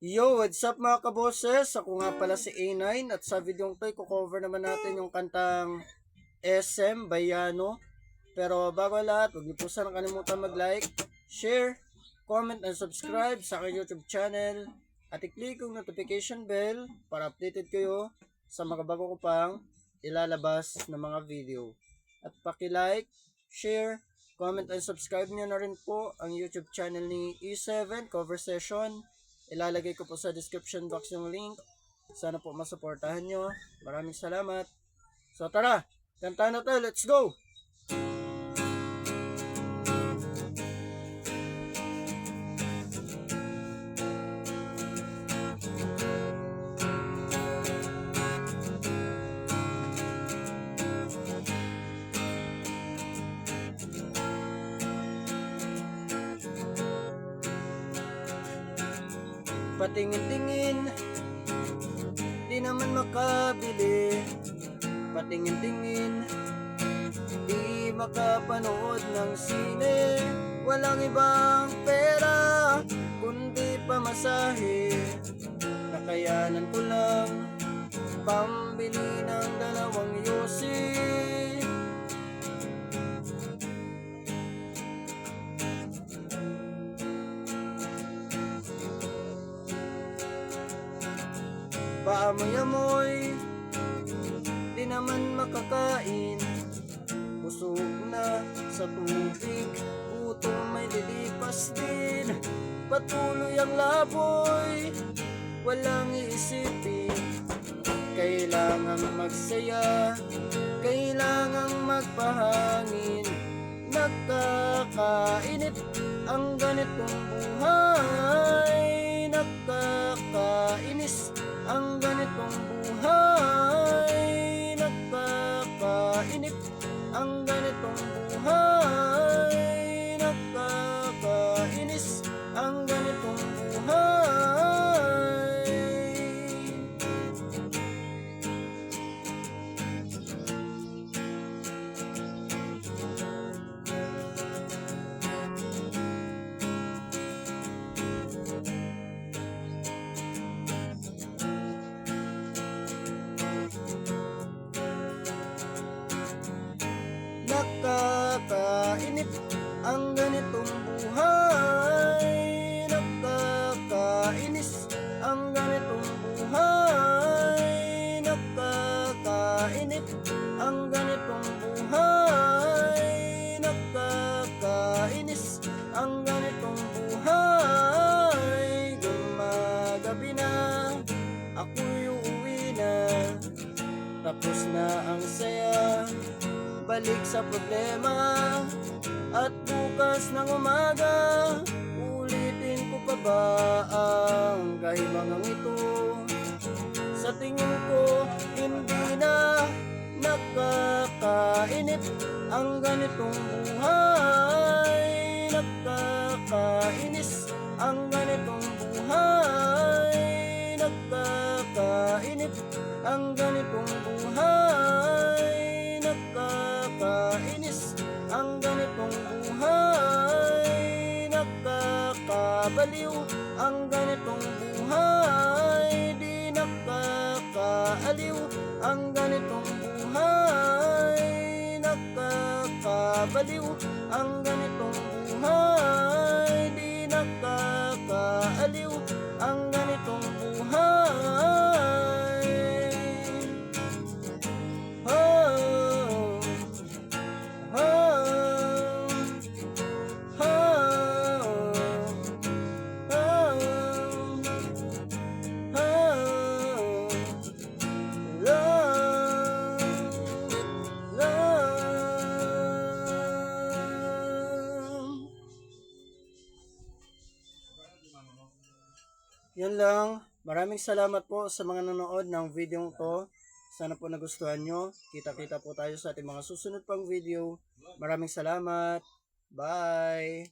Yo, what's up mga kaboses? Ako nga pala si A9 at sa video to i-cover naman natin yung kantang SM Bayano. Pero bago lahat, huwag niyo po sana kalimutan mag-like, share, comment, and subscribe sa aking YouTube channel at i-click yung notification bell para updated kayo sa mga bago ko pang ilalabas na mga video. At paki-like, share, comment, and subscribe niyo na rin po ang YouTube channel ni E7 Cover Session. Ilalagay ko po sa description box yung link. Sana po masuportahan nyo. Maraming salamat. So tara, kanta na tayo. Let's go! Patingin-tingin, di naman makabili. Patingin-tingin, di makapanood ng sine. Walang ibang pera, kundi pamasahe. Nakayanan ko lang, pambili ng dalawang yosi. Paamoy-amoy, di naman makakain. Busog na sa tubig, gutom may lilipas din. Patuloy ang laboy, walang iisipin. Kailangang magsaya, kailangang magpahangin. Nakakainip ang ganitong buhay. Nakakainis ang ganitong buhay. Nakakainip ang ganitong buhay. Nakakainis ang ganitong buhay. Nakakainip ang ganitong buhay. Nakakainis ang ganitong buhay. Nakakainip ang ganitong buhay. Nakakainis ang ganitong buhay. Gumagabi na, ako'y uuwi na. Tapos na ang saya, balik sa problema. At bukas ng umaga, ulitin ko pa ba ang kahibangang ito? Sa tingin ko, hindi na. Nakakainip ang ganitong buhay. Nakakainis ang ganitong buhay. Nakakainip ang ganitong buhay. Nakakainis ang ganitong buhay. Nakakabaliw ang ganitong buhay. Di nakakaaliw ang ganitong buhay. Nakakabaliw ang ganitong buhay. Di nakakaaliw ang ganitong buhay. Yan lang. Maraming salamat po sa mga nanonood ng video to. Sana po nagustuhan nyo. Kita-kita po tayo sa ating mga susunod pang video. Maraming salamat. Bye!